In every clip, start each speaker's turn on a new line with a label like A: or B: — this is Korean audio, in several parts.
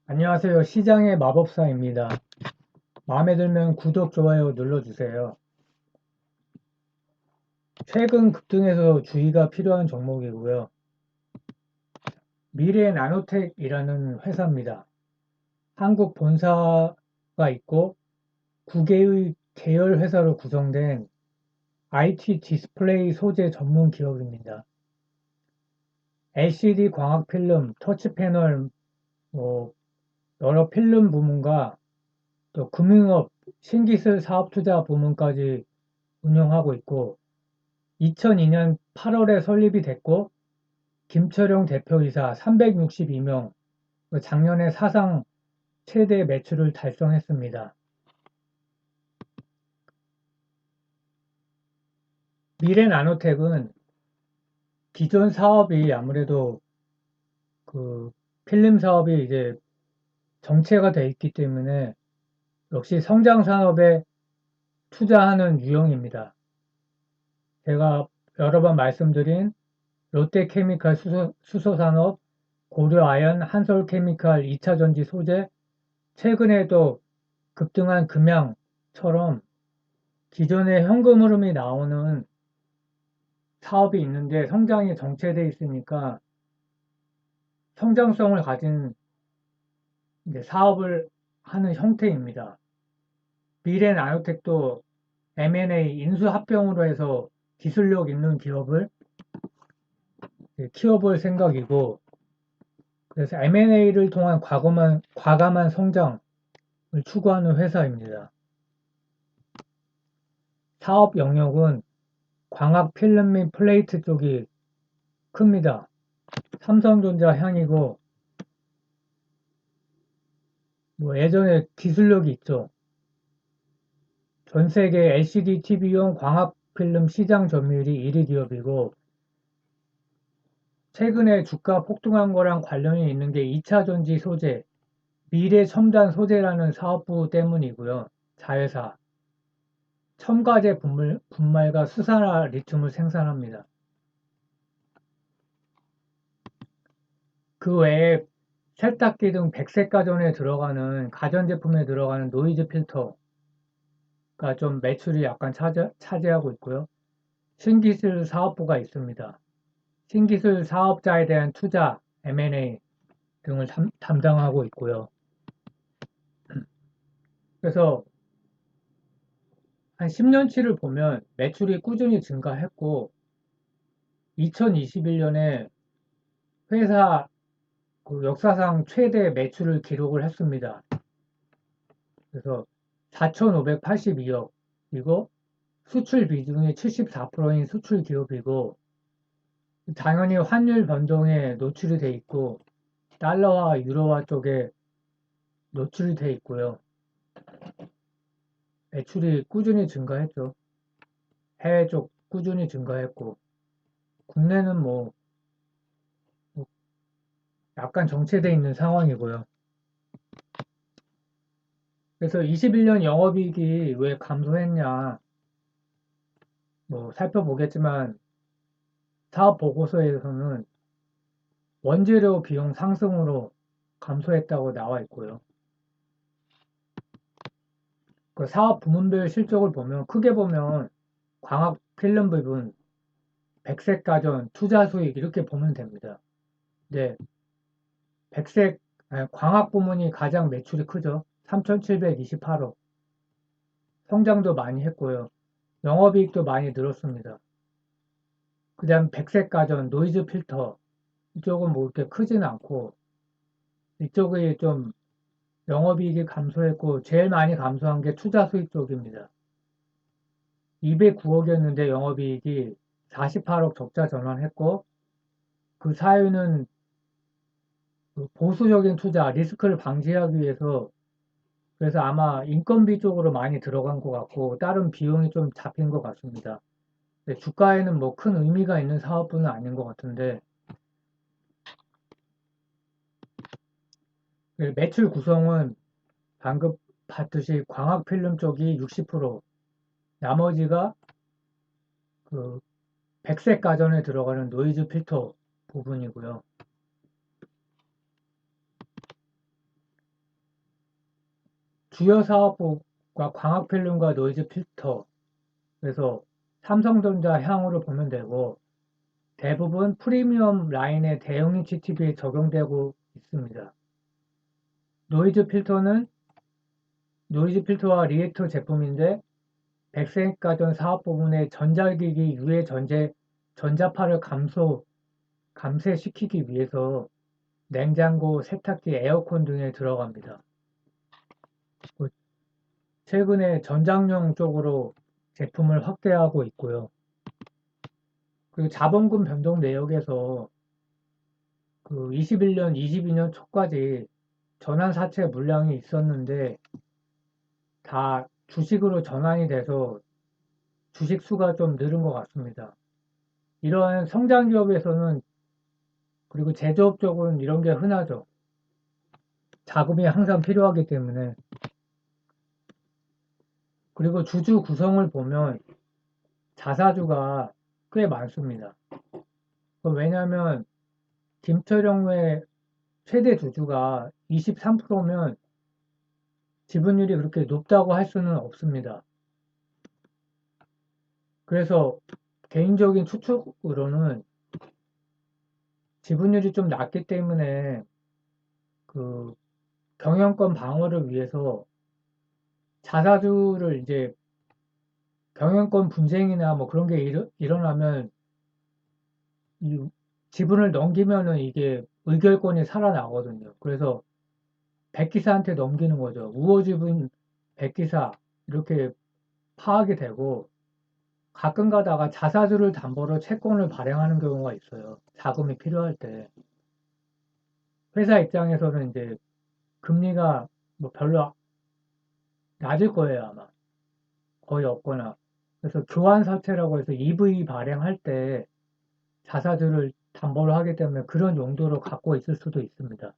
A: 안녕하세요. 시장의 마법사입니다. 마음에 들면 구독, 좋아요 눌러주세요. 최근 급등해서 주의가 필요한 종목이고요. 미래 나노텍이라는 회사입니다. 한국 본사가 있고 9개의 계열 회사로 구성된 IT 디스플레이 소재 전문 기업입니다. LCD 광학 필름, 터치 패널, 뭐 여러 필름 부문과 또 금융업, 신기술 사업 투자 부문까지 운영하고 있고 2002년 8월에 설립이 됐고 김철용 대표이사 362명, 작년에 사상 최대 매출을 달성했습니다. 미래나노텍은 기존 사업이 아무래도 그 필름 사업이 이제 정체가 돼 있기 때문에 역시 성장 산업에 투자하는 유형입니다. 제가 여러 번 말씀드린 롯데케미칼 수소산업, 고려아연, 한솔케미칼 2차전지 소재, 최근에도 급등한 금양처럼 기존에 현금 흐름이 나오는 사업이 있는데 성장이 정체되어 있으니까 성장성을 가진 이제 사업을 하는 형태입니다. 미래나노텍도 M&A 인수합병으로 해서 기술력 있는 기업을 키워볼 생각이고, 그래서 M&A를 통한 과감한 성장을 추구하는 회사입니다. 사업 영역은 광학 필름 및 플레이트 쪽이 큽니다. 삼성전자 향이고 뭐 예전에 기술력이 있죠. 전 세계 LCD TV용 광학 필름 시장 점유율이 1위 기업이고 최근에 주가 폭등한 거랑 관련이 있는 게 2차전지 소재, 미래 첨단 소재라는 사업부 때문이고요. 자회사. 첨가제 분말과 수산화 리튬을 생산합니다. 그 외에 세탁기 등 백색 가전에 들어가는 가전제품에 들어가는 노이즈 필터가 좀 매출이 약간 차지하고 있고요. 신기술 사업부가 있습니다. 신기술 사업자에 대한 투자, M&A 등을 담당하고 있고요. 그래서 한 10년치를 보면 매출이 꾸준히 증가했고 2021년에 회사 그 역사상 최대 매출을 기록을 했습니다. 그래서 4,582억이고 수출 비중이 74%인 수출 기업이고 당연히 환율 변동에 노출이 돼 있고 달러와 유로화 쪽에 노출이 돼 있고요. 매출이 꾸준히 증가했죠. 해외 쪽 꾸준히 증가했고 국내는 뭐 약간 정체돼 있는 상황이고요. 그래서 21년 영업이익이 왜 감소했냐 뭐 살펴보겠지만 사업 보고서에서는 원재료 비용 상승으로 감소했다고 나와 있고요. 그 사업 부문별 실적을 보면 크게 보면 광학 필름 부분, 백색 가전, 투자 수익 이렇게 보면 됩니다. 네, 백색 광학 부문이 가장 매출이 크죠. 3,728억. 성장도 많이 했고요. 영업이익도 많이 늘었습니다. 그 다음 백색 가전, 노이즈 필터 이쪽은 뭐 이렇게 크진 않고 이쪽이 좀 영업이익이 감소했고 제일 많이 감소한 게 투자 수익 쪽입니다. 209억이었는데 영업이익이 48억 적자 전환했고 그 사유는 그 보수적인 투자, 리스크를 방지하기 위해서 그래서 아마 인건비 쪽으로 많이 들어간 것 같고 다른 비용이 좀 잡힌 것 같습니다. 주가에는 뭐 큰 의미가 있는 사업부는 아닌 것 같은데 매출 구성은 방금 봤듯이 광학 필름 쪽이 60%, 나머지가 그 백색 가전에 들어가는 노이즈 필터 부분이고요. 주요 사업부가 광학필름과 노이즈 필터, 그래서 삼성전자 향후로 보면 되고, 대부분 프리미엄 라인의 대형 HTV에 적용되고 있습니다. 노이즈 필터는 노이즈 필터와 리액터 제품인데, 백색가전 사업 부분의 전자기기 유해 전자파를 감쇄시키기 위해서 냉장고, 세탁기, 에어컨 등에 들어갑니다. 최근에 전장용 쪽으로 제품을 확대하고 있고요. 그리고 자본금 변동 내역에서 그 21년, 22년 초까지 전환사채 물량이 있었는데 다 주식으로 전환이 돼서 주식 수가 좀 늘은 것 같습니다. 이러한 성장 기업에서는 그리고 제조업 쪽은 이런 게 흔하죠. 자금이 항상 필요하기 때문에. 그리고 주주 구성을 보면 자사주가 꽤 많습니다. 왜냐하면 김철영의 최대 주주가 23%면 지분율이 그렇게 높다고 할 수는 없습니다. 그래서 개인적인 추측으로는 지분율이 좀 낮기 때문에 그 경영권 방어를 위해서 자사주를 이제 경영권 분쟁이나 뭐 그런 게 일어나면 이 지분을 넘기면은 이게 의결권이 살아나거든요. 그래서 백기사한테 넘기는 거죠. 우호지분 백기사 이렇게 파악이 되고 가끔 가다가 자사주를 담보로 채권을 발행하는 경우가 있어요. 자금이 필요할 때. 회사 입장에서는 이제 금리가 뭐 별로 낮을 거예요, 아마. 거의 없거나. 그래서 교환사채라고 해서 EV 발행할 때 자사주를 담보로 하기 때문에 그런 용도로 갖고 있을 수도 있습니다.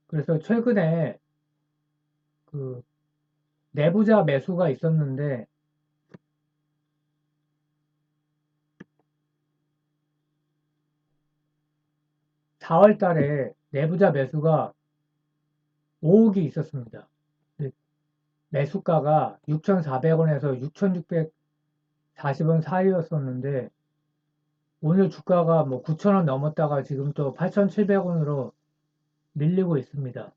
A: 그래서 최근에 그 내부자 매수가 있었는데 4월 달에 내부자 매수가 5억이 있었습니다. 매수가가 6,400원에서 6,640원 사이였었는데 오늘 주가가 뭐 9,000원 넘었다가 지금 또 8,700원으로 밀리고 있습니다.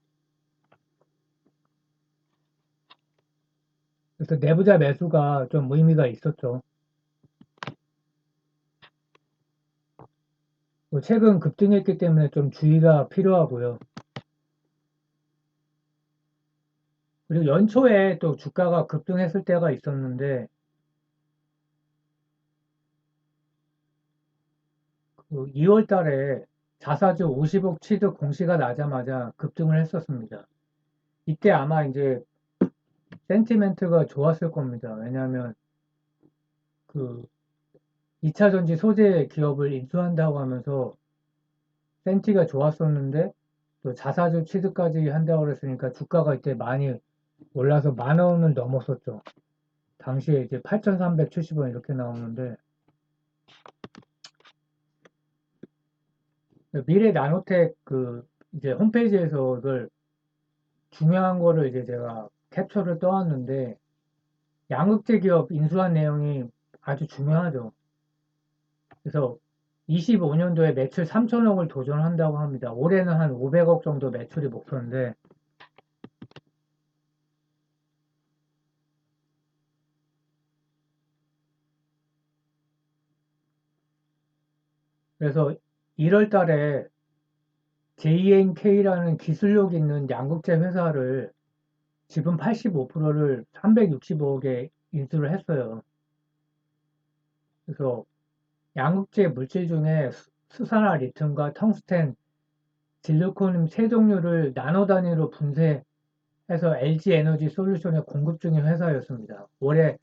A: 그래서 내부자 매수가 좀 의미가 있었죠. 최근 급등했기 때문에 좀 주의가 필요하고요. 그리고 연초에 또 주가가 급등했을 때가 있었는데 2월 달에 자사주 50억 취득 공시가 나자마자 급등을 했었습니다. 이때 아마 이제 센티멘트가 좋았을 겁니다. 왜냐하면 그 2차 전지 소재 기업을 인수한다고 하면서 센티가 좋았었는데 또 자사주 취득까지 한다고 그랬으니까 주가가 이때 많이 올라서 10,000원을 넘었었죠. 당시에 이제 8,370원 이렇게 나오는데 미래 나노텍 그 이제 홈페이지에서 이걸 중요한 거를 이제 제가 캡처를 떠왔는데 양극재 기업 인수한 내용이 아주 중요하죠. 그래서 25년도에 매출 3천억을 도전한다고 합니다. 올해는 한 500억 정도 매출이 목표인데 그래서 1월 달에 JNK라는 기술력 있는 양극재 회사를 지분 85%를 365억에 인수를 했어요. 그래서 양극재 물질 중에 수산화 리튬과 텅스텐, 질리코늄 세 종류를 나노 단위로 분쇄해서 LG 에너지 솔루션에 공급 중인 회사였습니다. 올해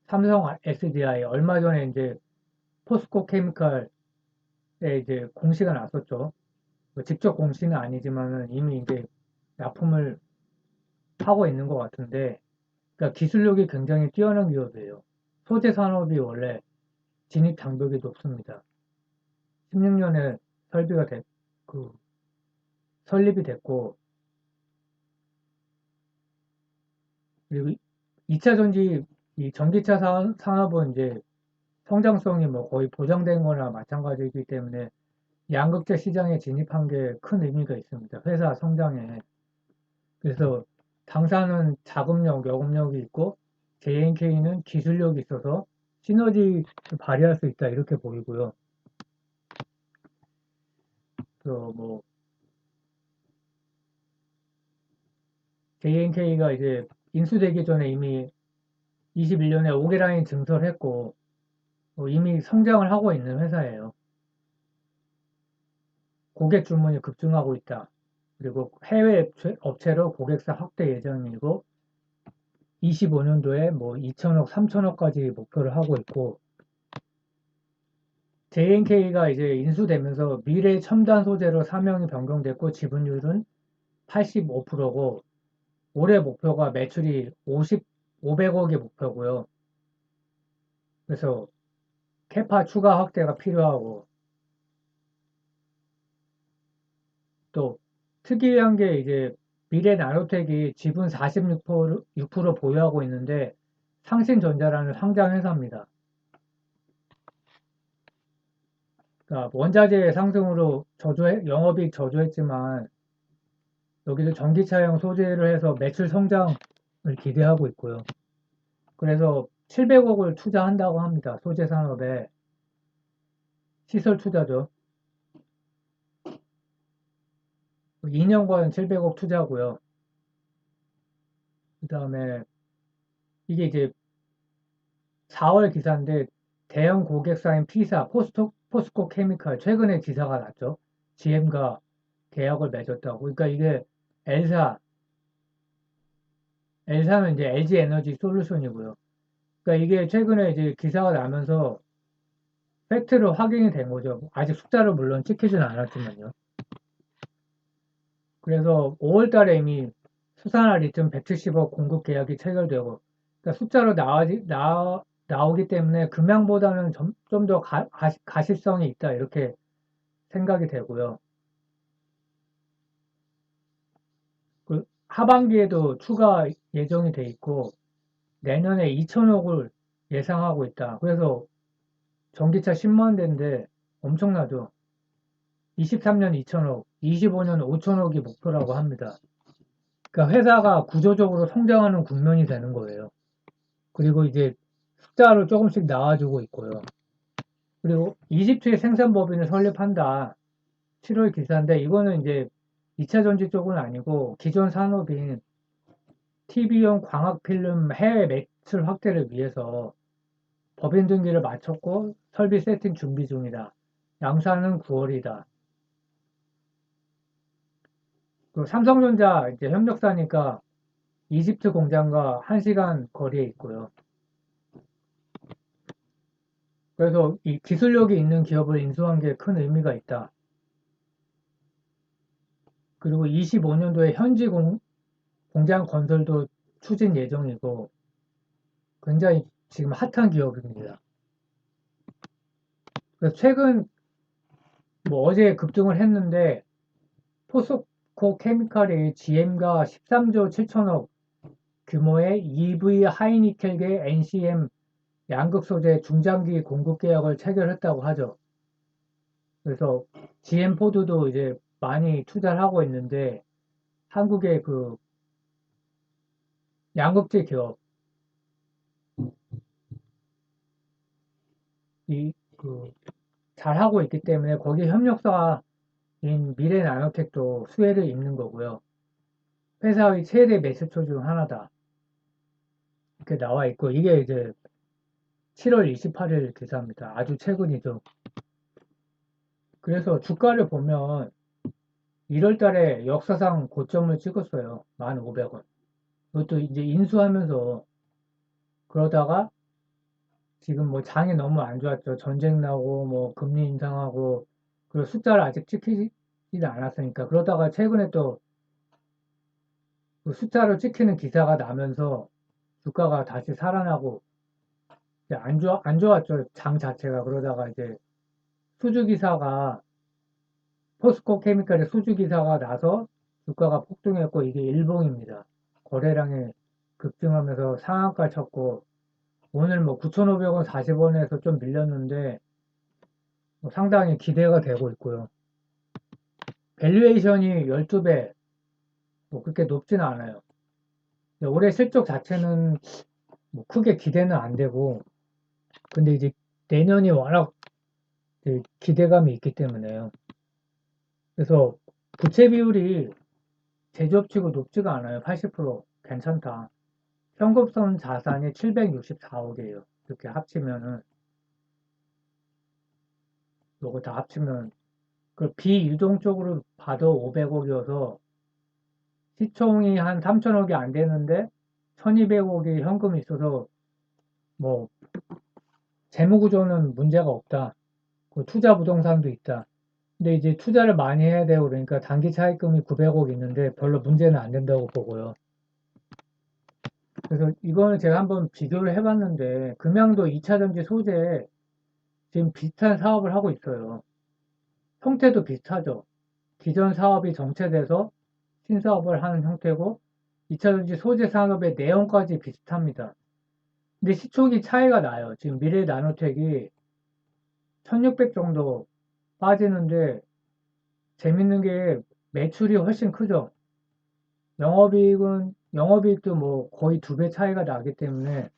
A: 삼성 SDI, 얼마 전에 이제 포스코 케미칼에 이제 공시가 났었죠. 뭐 직접 공시는 아니지만은 이미 이제 납품을 하고 있는 것 같은데, 그러니까 기술력이 굉장히 뛰어난 기업이에요. 소재 산업이 원래 진입 장벽이 높습니다. 16년에 설비가 설립이 됐고, 그리고 2차 전지, 이 전기차 산업은 이제 성장성이 뭐 거의 보장된 거나 마찬가지이기 때문에 양극재 시장에 진입한 게 큰 의미가 있습니다. 회사 성장에. 그래서 당사는 자금력, 여금력이 있고 JNK는 기술력이 있어서 시너지를 발휘할 수 있다 이렇게 보이고요. 뭐 JNK가 이제 인수되기 전에 이미 21년에 5개 라인 증설했고 이미 성장을 하고 있는 회사예요. 고객 주문이 급증하고 있다. 그리고 해외 업체로 고객사 확대 예정이고 25년도에 뭐 2천억, 3천억까지 목표를 하고 있고 JNK가 이제 인수되면서 미래 첨단 소재로 사명이 변경됐고 지분율은 85%고 올해 목표가 매출이 500억이 목표고요. 그래서 캐파 추가 확대가 필요하고 또 특이한 게 이제 미래 나노텍이 지분 46% 보유하고 있는데 상신전자라는 상장 회사입니다. 그러니까 원자재 상승으로 영업이익 저조했지만 여기도 전기차용 소재를 해서 매출 성장을 기대하고 있고요. 그래서 700억을 투자한다고 합니다. 소재 산업에 시설 투자죠. 2년간 700억 투자고요. 그 다음에 이게 이제 4월 기사인데 대형 고객사인 P사, 포스코 케미칼 최근에 기사가 났죠. GM과 계약을 맺었다고. 그러니까 이게 L사, L사는 이제 LG 에너지 솔루션이고요. 그러니까 이게 최근에 이제 기사가 나면서 팩트로 확인이 된 거죠. 아직 숫자를 물론 찍히지는 않았지만요. 그래서 5월 달에 이미 수산화 리튬 170억 공급 계약이 체결되고, 그러니까 숫자로 나오기 때문에 금양보다는 좀 더 가시성이 있다, 이렇게 생각이 되고요. 그 하반기에도 추가 예정이 돼 있고, 내년에 2천억을 예상하고 있다. 그래서 전기차 10만 대인데 엄청나죠. 23년 2천억, 25년 5천억이 목표라고 합니다. 그러니까 회사가 구조적으로 성장하는 국면이 되는 거예요. 그리고 이제 숫자로 조금씩 나와주고 있고요. 그리고 이집트의 생산법인을 설립한다. 7월 기사인데 이거는 이제 2차 전지 쪽은 아니고 기존 산업인 TV용 광학필름 해외 매출 확대를 위해서 법인 등기를 마쳤고 설비 세팅 준비 중이다. 양산은 9월이다. 그 삼성전자 이제 협력사니까 이집트 공장과 1시간 거리에 있고요. 그래서 이 기술력이 있는 기업을 인수한 게 큰 의미가 있다. 그리고 25년도에 현지 공장 건설도 추진 예정이고 굉장히 지금 핫한 기업입니다. 그래서 최근 뭐 어제 급등을 했는데 포스코 케미칼이 GM과 13조 7천억 규모의 EV 하이니켈계 NCM 양극 소재 중장기 공급 계약을 체결했다고 하죠. 그래서 GM 포드도 이제 많이 투자를 하고 있는데 한국의 그 양극재 기업이 그 잘하고 있기 때문에 거기 협력사인 미래나노텍도 수혜를 입는 거고요. 회사의 최대 매수처 중 하나다. 이렇게 나와 있고 이게 이제 7월 28일 기사입니다. 아주 최근이죠. 그래서 주가를 보면 1월 달에 역사상 고점을 찍었어요. 1,500원. 그것도 이제 인수하면서 그러다가 지금 뭐 장이 너무 안 좋았죠. 전쟁 나고 뭐 금리 인상하고 그리고 숫자를 아직 찍히지 않았으니까 그러다가 최근에 또 그 숫자를 찍히는 기사가 나면서 주가가 다시 살아나고 이제 안 좋았죠. 장 자체가 그러다가 이제 수주 기사가 포스코 케미칼의 수주 기사가 나서 주가가 폭등했고 이게 일봉입니다. 거래량이 급증하면서 상한가 쳤고 오늘 뭐 9,500원 40원에서 좀 밀렸는데 뭐 상당히 기대가 되고 있고요. 밸류에이션이 12배 뭐 그렇게 높지는 않아요. 올해 실적 자체는 뭐 크게 기대는 안 되고 근데 이제 내년이 워낙 기대감이 있기 때문에요. 그래서 부채 비율이 제조업치고 높지가 않아요. 80% 괜찮다. 현금성 자산이 764억이에요. 이렇게 합치면은 요거 다 합치면 그 비유동적으로 봐도 500억이어서 시총이 한 3천억이 안 되는데 1200억이 현금이 있어서 뭐 재무구조는 문제가 없다. 그 투자 부동산도 있다. 근데 이제 투자를 많이 해야 되고 그러니까 단기 차입금이 900억 있는데 별로 문제는 안 된다고 보고요. 그래서 이거는 제가 한번 비교를 해봤는데 금양도 2차전지 소재 지금 비슷한 사업을 하고 있어요. 형태도 비슷하죠. 기존 사업이 정체돼서 신사업을 하는 형태고 2차전지 소재 산업의 내용까지 비슷합니다. 근데 시총이 차이가 나요. 지금 미래 나노텍이 1600 정도 빠지는데 재밌는 게 매출이 훨씬 크죠. 영업이익도 뭐 거의 2배 차이가 나기 때문에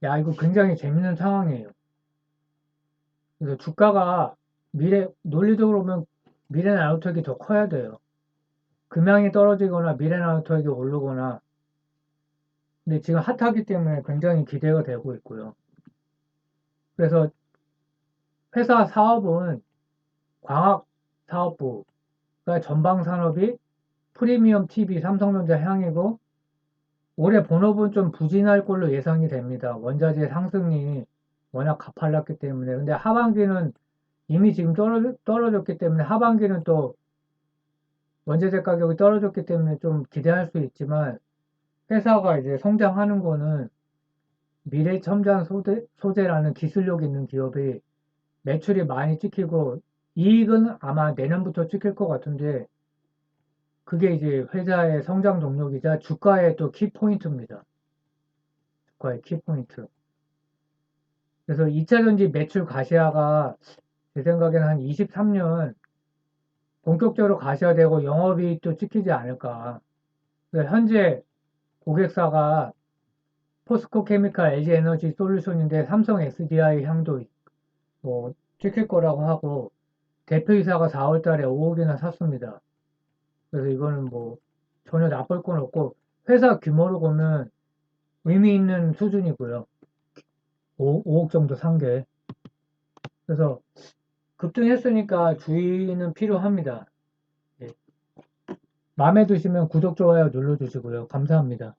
A: 야, 이거 굉장히 재밌는 상황이에요. 그래서 주가가 논리적으로 보면 미래 나노텍이 더 커야 돼요. 금양이 떨어지거나 미래 나노텍이 오르거나 근데 지금 핫하기 때문에 굉장히 기대가 되고 있고요. 그래서 회사 사업은 광학 사업부, 그러니까 전방 산업이 프리미엄 TV 삼성전자 향이고 올해 본업은 좀 부진할 걸로 예상이 됩니다. 원자재 상승이 워낙 가팔랐기 때문에. 근데 하반기는 이미 지금 떨어졌기 때문에 하반기는 또 원자재 가격이 떨어졌기 때문에 좀 기대할 수 있지만 회사가 이제 성장하는 거는 미래 첨단 소재라는 기술력 있는 기업이 매출이 많이 찍히고 이익은 아마 내년부터 찍힐 것 같은데 그게 이제 회사의 성장 동력이자 주가의 또 키포인트입니다. 주가의 키포인트. 그래서 2차전지 매출 가시화가 제 생각에는 한 23년 본격적으로 가시화되고 영업이익도 찍히지 않을까. 현재 고객사가 포스코 케미칼, LG 에너지 솔루션인데 삼성 SDI 향도 뭐 찍힐 거라고 하고 대표이사가 4월 달에 5억이나 샀습니다. 그래서 이거는 뭐 전혀 나쁠 건 없고 회사 규모로 보면 의미 있는 수준이고요. 5억 정도 산 게. 그래서 급등했으니까 주의는 필요합니다. 예. 마음에 드시면 구독, 좋아요 눌러주시고요. 감사합니다.